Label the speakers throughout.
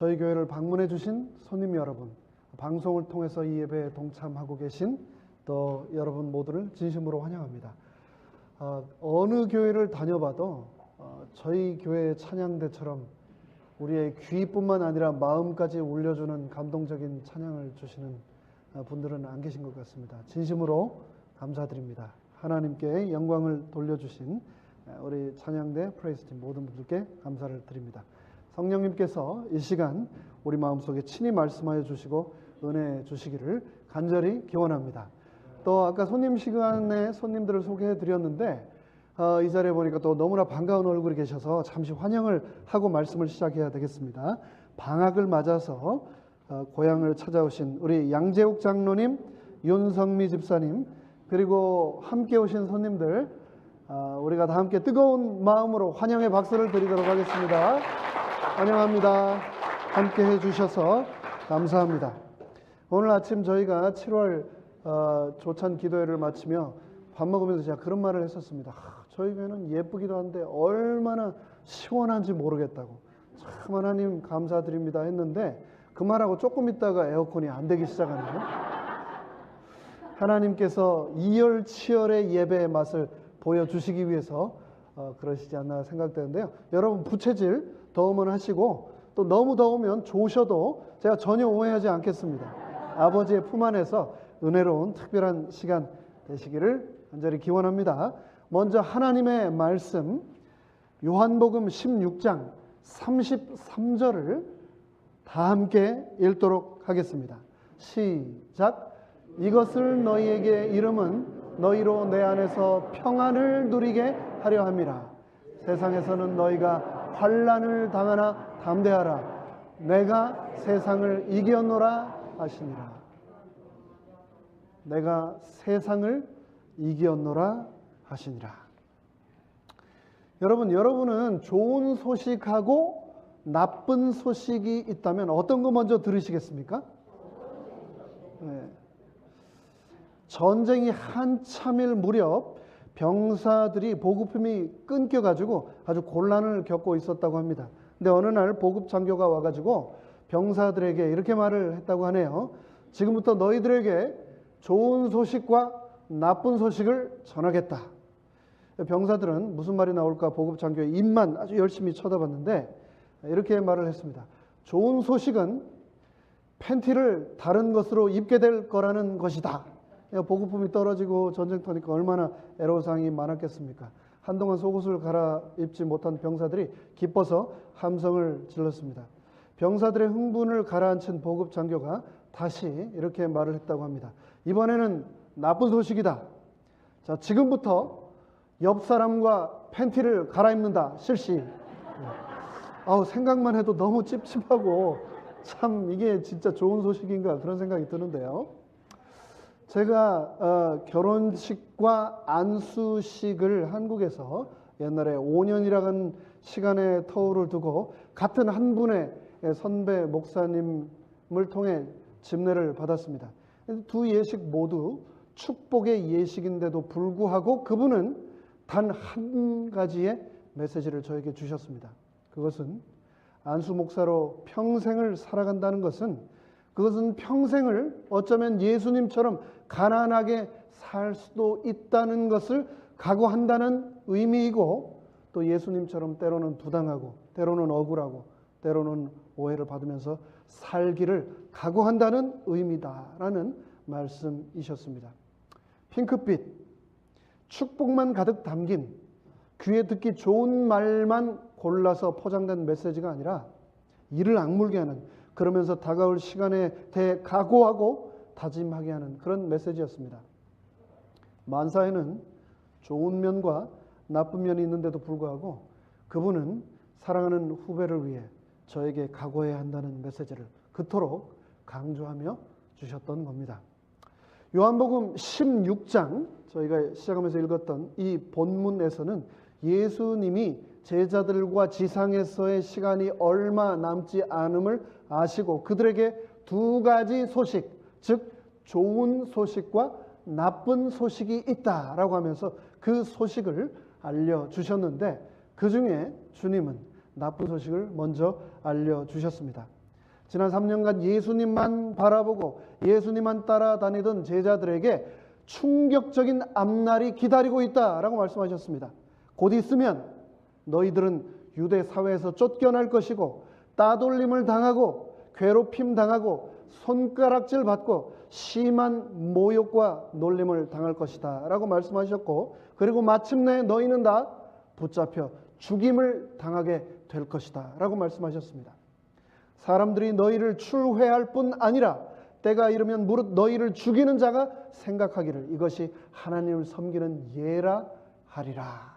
Speaker 1: 저희 교회를 방문해 주신 손님 여러분, 방송을 통해서 이 예배에 동참하고 계신 또 여러분 모두를 진심으로 환영합니다. 어느 교회를 다녀봐도 저희 교회의 찬양대처럼 우리의 귀뿐만 아니라 마음까지 울려주는 감동적인 찬양을 주시는 분들은 안 계신 것 같습니다. 진심으로 감사드립니다. 하나님께 영광을 돌려주신 우리 찬양대 프레이스팀 모든 분들께 감사를 드립니다. 성령님께서 이 시간 우리 마음속에 친히 말씀하여 주시고 은혜 주시기를 간절히 기원합니다. 또 아까 손님 시간에 손님들을 소개해 드렸는데 이 자리에 보니까 또 너무나 반가운 얼굴이 계셔서 잠시 환영을 하고 말씀을 시작해야 되겠습니다. 방학을 맞아서 고향을 찾아오신 우리 양재욱 장로님, 윤성미 집사님, 그리고 함께 오신 손님들, 우리가 다 함께 뜨거운 마음으로 환영의 박수를 드리도록 하겠습니다. 환영합니다. 함께 해주셔서 감사합니다. 오늘 아침 저희가 7월 조찬 기도회를 마치며 밥 먹으면서 제가 그런 말을 했었습니다. 저희 교회는 예쁘기도 한데 얼마나 시원한지 모르겠다고. 참 하나님 감사드립니다 했는데 그 말하고 조금 있다가 에어컨이 안 되기 시작하네요. 하나님께서 이열치열의 예배의 맛을 보여주시기 위해서 그러시지 않나 생각되는데요. 여러분 부채질 더우면 하시고 또 너무 더우면 조셔도 제가 전혀 오해하지 않겠습니다. 아버지의 품 안에서 은혜로운 특별한 시간 되시기를 간절히 기원합니다. 먼저 하나님의 말씀 요한복음 16장 33절을 다 함께 읽도록 하겠습니다. 시작. 이것을 너희에게 이름은 너희로 내 안에서 평안을 누리게 하려 함이라. 세상에서는 너희가 환난을 당하나 담대하라. 내가 세상을 이겼노라 하시니라. 내가 세상을 이겼노라 하시니라. 여러분은 좋은 소식하고 나쁜 소식이 있다면 어떤 거 먼저 들으시겠습니까? 네. 전쟁이 한참일 무렵 병사들이 보급품이 끊겨가지고 아주 곤란을 겪고 있었다고 합니다. 근데 어느 날 보급 장교가 와가지고 병사들에게 이렇게 말을 했다고 하네요. 지금부터 너희들에게 좋은 소식과 나쁜 소식을 전하겠다. 병사들은 무슨 말이 나올까 보급 장교의 입만 아주 열심히 쳐다봤는데 이렇게 말을 했습니다. 좋은 소식은 팬티를 다른 것으로 입게 될 거라는 것이다. 보급품이 떨어지고 전쟁터니까 얼마나 애로사항이 많았겠습니까? 한동안 속옷을 갈아입지 못한 병사들이 기뻐서 함성을 질렀습니다. 병사들의 흥분을 가라앉힌 보급 장교가 다시 이렇게 말을 했다고 합니다. 이번에는 나쁜 소식이다. 자, 지금부터 옆 사람과 팬티를 갈아입는다. 실시. 생각만 해도 너무 찝찝하고 참 이게 진짜 좋은 소식인가 그런 생각이 드는데요. 제가 결혼식과 안수식을 한국에서 옛날에 5년이라는 시간의 터울을 두고 같은 한 분의 선배 목사님을 통해 집례를 받았습니다. 두 예식 모두 축복의 예식인데도 불구하고 그분은 단 한 가지의 메시지를 저에게 주셨습니다. 그것은 안수 목사로 평생을 살아간다는 것은 그것은 평생을 어쩌면 예수님처럼 가난하게 살 수도 있다는 것을 각오한다는 의미이고 또 예수님처럼 때로는 부당하고 때로는 억울하고 때로는 오해를 받으면서 살기를 각오한다는 의미다라는 말씀이셨습니다. 핑크빛, 축복만 가득 담긴 귀에 듣기 좋은 말만 골라서 포장된 메시지가 아니라 이를 악물게 하는 그러면서 다가올 시간에 대해 각오하고 다짐하게 하는 그런 메시지였습니다. 만사에는 좋은 면과 나쁜 면이 있는데도 불구하고 그분은 사랑하는 후배를 위해 저에게 각오해야 한다는 메시지를 그토록 강조하며 주셨던 겁니다. 요한복음 16장 저희가 시작하면서 읽었던 이 본문에서는 예수님이 제자들과 지상에서의 시간이 얼마 남지 않음을 아시고 그들에게 두 가지 소식, 즉 좋은 소식과 나쁜 소식이 있다라고 하면서 그 소식을 알려주셨는데 그 중에 주님은 나쁜 소식을 먼저 알려주셨습니다. 지난 3년간 예수님만 바라보고 예수님만 따라다니던 제자들에게 충격적인 앞날이 기다리고 있다라고 말씀하셨습니다. 곧 있으면 너희들은 유대 사회에서 쫓겨날 것이고 따돌림을 당하고 괴롭힘 당하고 손가락질 받고 심한 모욕과 놀림을 당할 것이다 라고 말씀하셨고, 그리고 마침내 너희는 다 붙잡혀 죽임을 당하게 될 것이다 라고 말씀하셨습니다. 사람들이 너희를 출회할 뿐 아니라 때가 이르면 무릇 너희를 죽이는 자가 생각하기를 이것이 하나님을 섬기는 예라 하리라.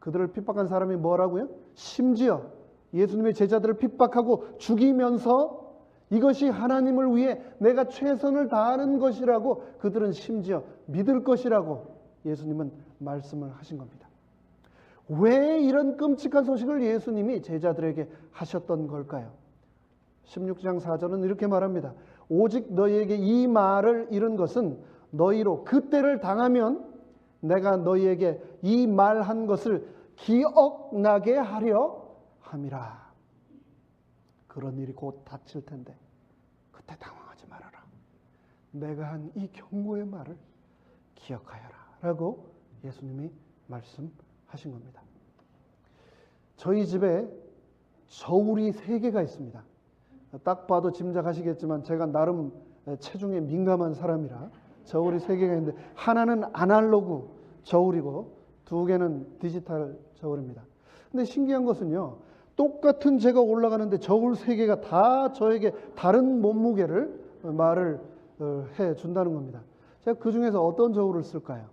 Speaker 1: 그들을 핍박한 사람이 뭐라고요? 심지어 예수님의 제자들을 핍박하고 죽이면서 이것이 하나님을 위해 내가 최선을 다하는 것이라고 그들은 심지어 믿을 것이라고 예수님은 말씀을 하신 겁니다. 왜 이런 끔찍한 소식을 예수님이 제자들에게 하셨던 걸까요? 16장 4절은 이렇게 말합니다. 오직 너희에게 이 말을 이른 것은 너희로 그때를 당하면 내가 너희에게 이 말한 것을 기억나게 하려 함이라. 그런 일이 곧 닥칠 텐데 그때 당황하지 말아라. 내가 한 이 경고의 말을 기억하여라 라고 예수님이 말씀하신 겁니다. 저희 집에 저울이 3개가 있습니다. 딱 봐도 짐작하시겠지만 제가 나름 체중에 민감한 사람이라 저울이 3개가 있는데, 하나는 아날로그 저울이고 2개는 디지털 저울입니다. 근데 신기한 것은요, 똑같은 제가 올라가는데 저울 3개가 다 저에게 다른 몸무게를 말을 해 준다는 겁니다. 제가 그 중에서 어떤 저울을 쓸까요?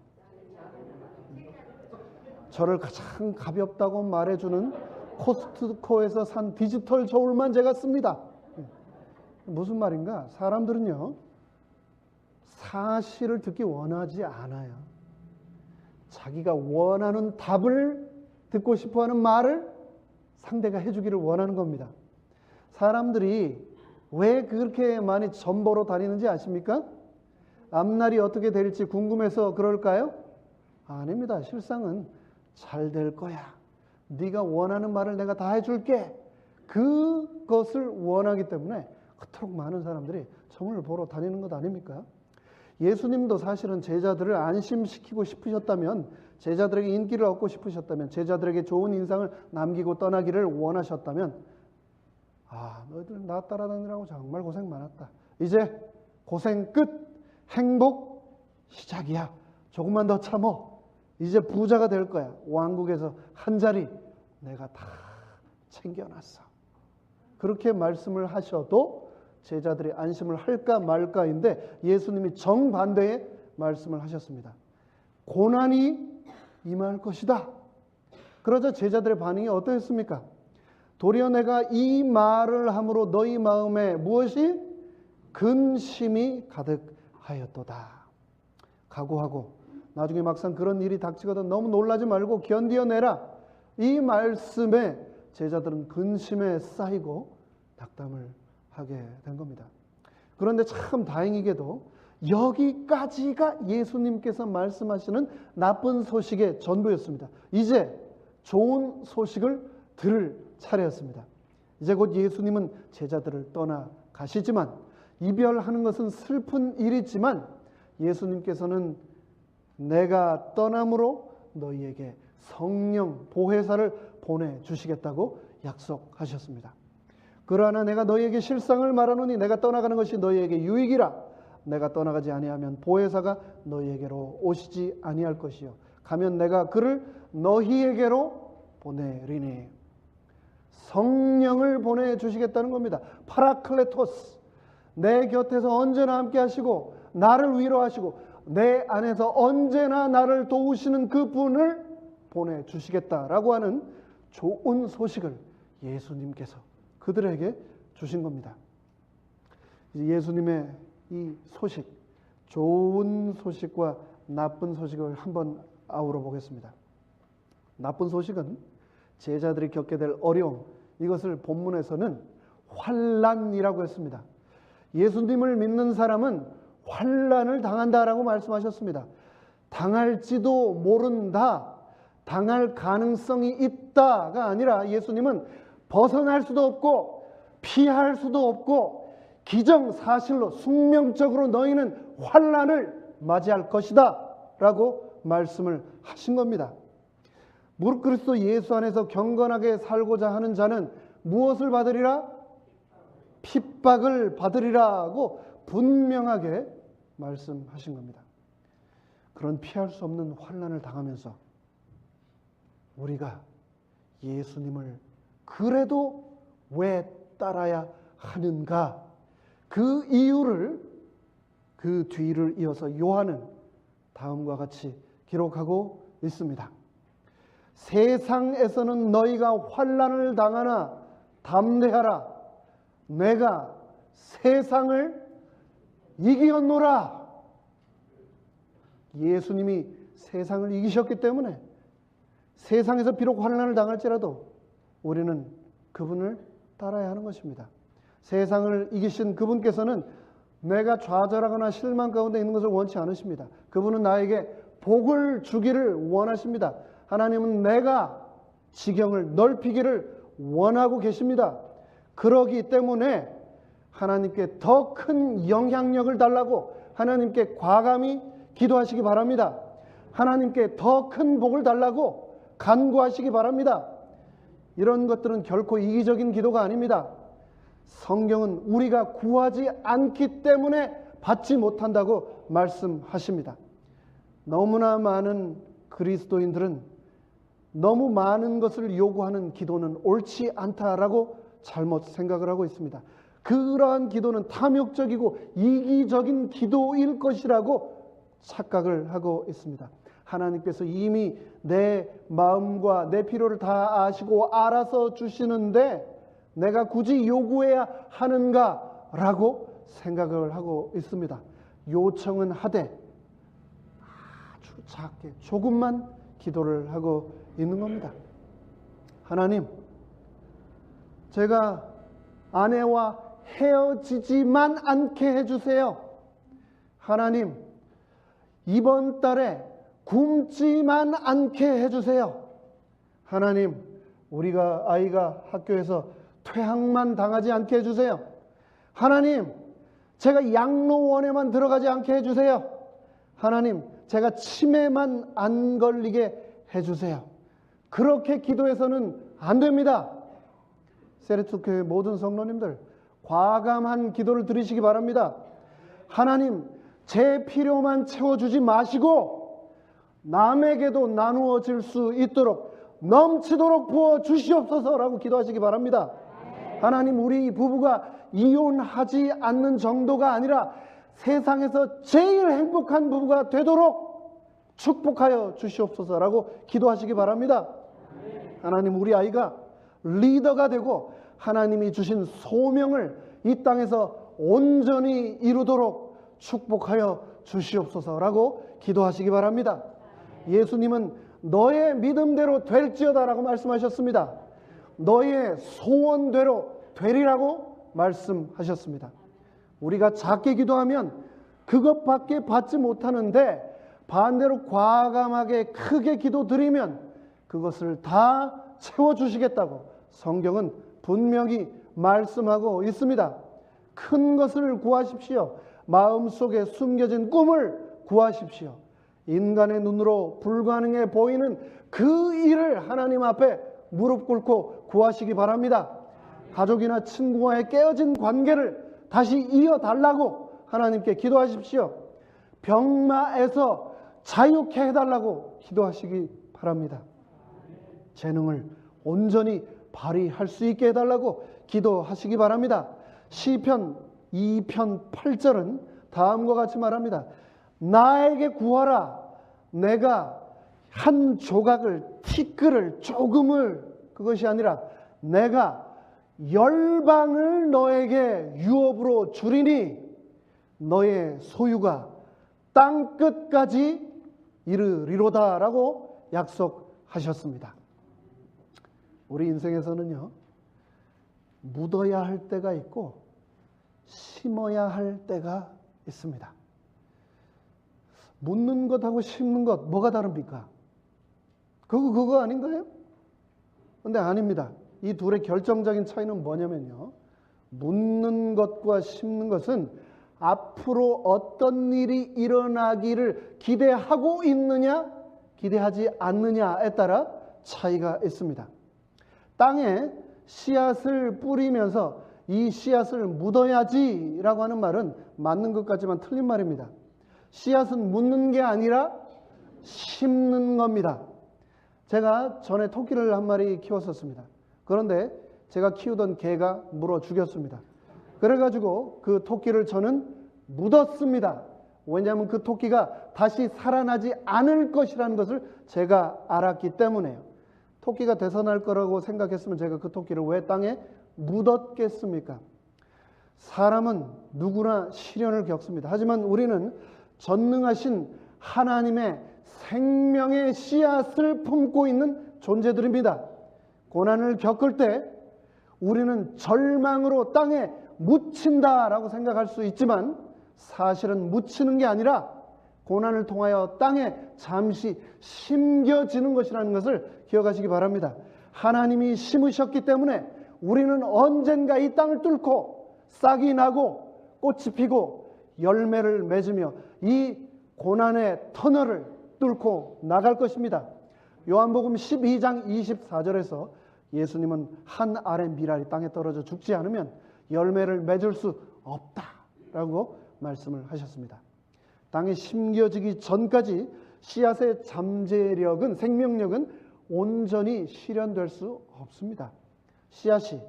Speaker 1: 저를 가장 가볍다고 말해주는 코스트코에서 산 디지털 저울만 제가 씁니다. 무슨 말인가? 사람들은요, 사실을 듣기 원하지 않아요. 자기가 원하는 답을 듣고 싶어하는 말을 상대가 해주기를 원하는 겁니다. 사람들이 왜 그렇게 많이 전보로 다니는지 아십니까? 앞날이 어떻게 될지 궁금해서 그럴까요? 아닙니다. 실상은 잘 될 거야. 네가 원하는 말을 내가 다 해줄게. 그것을 원하기 때문에 그토록 많은 사람들이 점을 보러 다니는 것 아닙니까? 예수님도 사실은 제자들을 안심시키고 싶으셨다면, 제자들에게 인기를 얻고 싶으셨다면, 제자들에게 좋은 인상을 남기고 떠나기를 원하셨다면, 너희들 나 따라다니라고 정말 고생 많았다. 이제 고생 끝, 행복 시작이야. 조금만 더 참어. 이제 부자가 될 거야. 왕국에서 한 자리 내가 다 챙겨놨어. 그렇게 말씀을 하셔도 제자들이 안심을 할까 말까인데, 예수님이 정반대의 말씀을 하셨습니다. 고난이 임할 것이다. 그러자 제자들의 반응이 어떠했습니까? 도리어 내가 이 말을 함으로 너희 마음에 무엇이? 근심이 가득하였도다. 각오하고 나중에 막상 그런 일이 닥치거든 너무 놀라지 말고 견디어내라. 이 말씀에 제자들은 근심에 쌓이고 낙담을 하게 된 겁니다. 그런데 참 다행히게도 여기까지가 예수님께서 말씀하시는 나쁜 소식의 전부였습니다. 이제 좋은 소식을 들을 차례였습니다. 이제 곧 예수님은 제자들을 떠나 가시지만, 이별하는 것은 슬픈 일이지만 예수님께서는 내가 떠남으로 너희에게 성령 보혜사를 보내주시겠다고 약속하셨습니다. 그러나 내가 너희에게 실상을 말하노니 내가 떠나가는 것이 너희에게 유익이라. 내가 떠나가지 아니하면 보혜사가 너희에게로 오시지 아니할 것이요 가면 내가 그를 너희에게로 보내리니. 성령을 보내주시겠다는 겁니다. 파라클레토스, 내 곁에서 언제나 함께 하시고 나를 위로하시고 내 안에서 언제나 나를 도우시는 그 분을 보내주시겠다라고 하는 좋은 소식을 예수님께서 그들에게 주신 겁니다. 예수님의 이 소식, 좋은 소식과 나쁜 소식을 한번 아우러 보겠습니다. 나쁜 소식은 제자들이 겪게 될 어려움, 이것을 본문에서는 환난이라고 했습니다. 예수님을 믿는 사람은 환난을 당한다라고 말씀하셨습니다. 당할지도 모른다, 당할 가능성이 있다가 아니라 예수님은 벗어날 수도 없고 피할 수도 없고 기정사실로 숙명적으로 너희는 환난을 맞이할 것이다 라고 말씀을 하신 겁니다. 무릇 그리스도 예수 안에서 경건하게 살고자 하는 자는 무엇을 받으리라? 핍박을 받으리라고 분명하게 말씀하신 겁니다. 그런 피할 수 없는 환난을 당하면서 우리가 예수님을 그래도 왜 따라야 하는가? 그 이유를, 그 뒤를 이어서 요한은 다음과 같이 기록하고 있습니다. 세상에서는 너희가 환난을 당하나 담대하라. 내가 세상을 이기었노라. 예수님이 세상을 이기셨기 때문에 세상에서 비록 환난을 당할지라도 우리는 그분을 따라야 하는 것입니다. 세상을 이기신 그분께서는 내가 좌절하거나 실망 가운데 있는 것을 원치 않으십니다. 그분은 나에게 복을 주기를 원하십니다. 하나님은 내가 지경을 넓히기를 원하고 계십니다. 그러기 때문에 하나님께 더 큰 영향력을 달라고 하나님께 과감히 기도하시기 바랍니다. 하나님께 더 큰 복을 달라고 간구하시기 바랍니다. 이런 것들은 결코 이기적인 기도가 아닙니다. 성경은 우리가 구하지 않기 때문에 받지 못한다고 말씀하십니다. 너무나 많은 그리스도인들은 너무 많은 것을 요구하는 기도는 옳지 않다라고 잘못 생각을 하고 있습니다. 그러한 기도는 탐욕적이고 이기적인 기도일 것이라고 착각을 하고 있습니다. 하나님께서 이미 내 마음과 내 필요를 다 아시고 알아서 주시는데 내가 굳이 요구해야 하는가라고 생각을 하고 있습니다. 요청은 하되 아주 작게 조금만 기도를 하고 있는 겁니다. 하나님, 제가 아내와 헤어지지만 않게 해주세요. 하나님, 이번 달에 굶지만 않게 해주세요. 하나님, 우리가 아이가 학교에서 퇴학만 당하지 않게 해주세요. 하나님, 제가 양로원에만 들어가지 않게 해주세요. 하나님, 제가 치매만 안 걸리게 해주세요. 그렇게 기도해서는 안 됩니다. 세레투교회 모든 성도님들, 과감한 기도를 드리시기 바랍니다. 하나님, 제 필요만 채워주지 마시고 남에게도 나누어질 수 있도록 넘치도록 부어 주시옵소서라고 기도하시기 바랍니다. 하나님, 우리 부부가 이혼하지 않는 정도가 아니라 세상에서 제일 행복한 부부가 되도록 축복하여 주시옵소서라고 기도하시기 바랍니다. 하나님, 우리 아이가 리더가 되고 하나님이 주신 소명을 이 땅에서 온전히 이루도록 축복하여 주시옵소서라고 기도하시기 바랍니다. 예수님은 너의 믿음대로 될지어다라고 말씀하셨습니다. 너의 소원대로 되리라고 말씀하셨습니다. 우리가 작게 기도하면 그것밖에 받지 못하는데 반대로 과감하게 크게 기도드리면 그것을 다 채워주시겠다고 성경은 분명히 말씀하고 있습니다. 큰 것을 구하십시오. 마음속에 숨겨진 꿈을 구하십시오. 인간의 눈으로 불가능해 보이는 그 일을 하나님 앞에 무릎 꿇고 구하시기 바랍니다. 가족이나 친구와의 깨어진 관계를 다시 이어달라고 하나님께 기도하십시오. 병마에서 자유케 해달라고 기도하시기 바랍니다. 재능을 온전히 발휘할 수 있게 해달라고 기도하시기 바랍니다. 시편 2편 8절은 다음과 같이 말합니다. 나에게 구하라. 내가 한 조각을, 티끌을, 조금을, 그것이 아니라 내가 열방을 너에게 유업으로 주리니 너의 소유가 땅끝까지 이르리로다 라고 약속하셨습니다. 우리 인생에서는요, 묻어야 할 때가 있고 심어야 할 때가 있습니다. 묻는 것하고 심는 것 뭐가 다릅니까? 그거 아닌가요? 근데 아닙니다. 이 둘의 결정적인 차이는 뭐냐면요, 묻는 것과 심는 것은 앞으로 어떤 일이 일어나기를 기대하고 있느냐, 기대하지 않느냐에 따라 차이가 있습니다. 땅에 씨앗을 뿌리면서 이 씨앗을 묻어야지라고 하는 말은 맞는 것 같지만 틀린 말입니다. 씨앗은 묻는 게 아니라 심는 겁니다. 제가 전에 토끼를 한 마리 키웠었습니다. 그런데 제가 키우던 개가 물어 죽였습니다. 그래가지고 그 토끼를 저는 묻었습니다. 왜냐하면 그 토끼가 다시 살아나지 않을 것이라는 것을 제가 알았기 때문에요. 토끼가 되살아날 거라고 생각했으면 제가 그 토끼를 왜 땅에 묻었겠습니까? 사람은 누구나 시련을 겪습니다. 하지만 우리는 전능하신 하나님의 생명의 씨앗을 품고 있는 존재들입니다. 고난을 겪을 때 우리는 절망으로 땅에 묻힌다라고 생각할 수 있지만 사실은 묻히는 게 아니라 고난을 통하여 땅에 잠시 심겨지는 것이라는 것을 기억하시기 바랍니다. 하나님이 심으셨기 때문에 우리는 언젠가 이 땅을 뚫고 싹이 나고 꽃이 피고 열매를 맺으며 이 고난의 터널을 뚫고 나갈 것입니다. 요한복음 12장 24절에서 예수님은 한 알의 밀알이 땅에 떨어져 죽지 않으면 열매를 맺을 수 없다라고 말씀을 하셨습니다. 땅에 심겨지기 전까지 씨앗의 잠재력은, 생명력은 온전히 실현될 수 없습니다. 씨앗이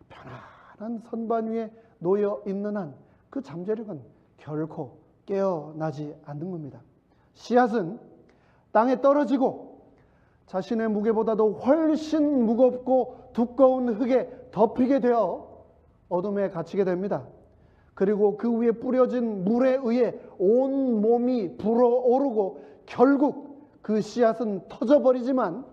Speaker 1: 편안한 선반 위에 놓여 있는 한 그 잠재력은 결코 깨어나지 않는 겁니다. 씨앗은 땅에 떨어지고 자신의 무게보다도 훨씬 무겁고 두꺼운 흙에 덮이게 되어 어둠에 갇히게 됩니다. 그리고 그 위에 뿌려진 물에 의해 온 몸이 불어오르고 결국 그 씨앗은 터져버리지만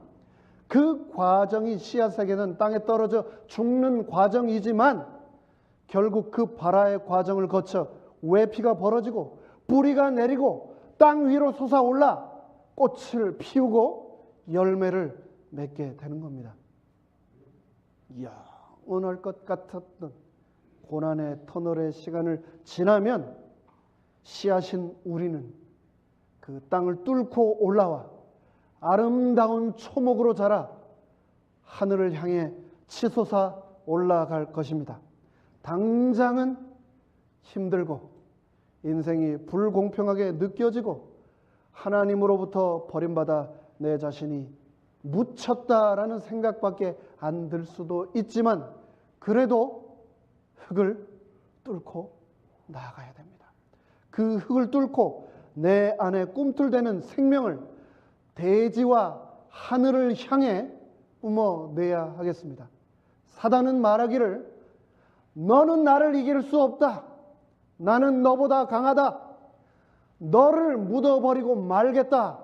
Speaker 1: 그 과정이 씨앗에게는 땅에 떨어져 죽는 과정이지만 결국 그 발화의 과정을 거쳐 외피가 벌어지고 뿌리가 내리고 땅 위로 솟아올라 꽃을 피우고 열매를 맺게 되는 겁니다. 영원할 것 같았던 고난의 터널의 시간을 지나면 씨앗인 우리는 그 땅을 뚫고 올라와 아름다운 초목으로 자라 하늘을 향해 치솟아 올라갈 것입니다. 당장은 힘들고 인생이 불공평하게 느껴지고 하나님으로부터 버림받아 내 자신이 묻혔다라는 생각밖에 안 들 수도 있지만 그래도 흙을 뚫고 나아가야 됩니다. 그 흙을 뚫고 내 안에 꿈틀대는 생명을 대지와 하늘을 향해 뿜어내야 하겠습니다. 사단은 말하기를 너는 나를 이길 수 없다. 나는 너보다 강하다. 너를 묻어버리고 말겠다.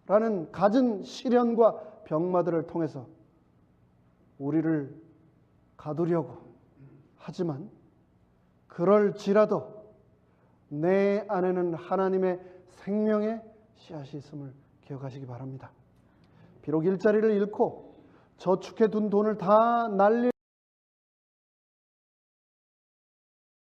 Speaker 1: 라는 갖은 시련과 병마들을 통해서 우리를 가두려고 하지만 그럴지라도 내 안에는 하나님의 생명의 씨앗이 있음을 기억하시기 바랍니다. 비록 일자리를 잃고 저축해 둔 돈을 다 날릴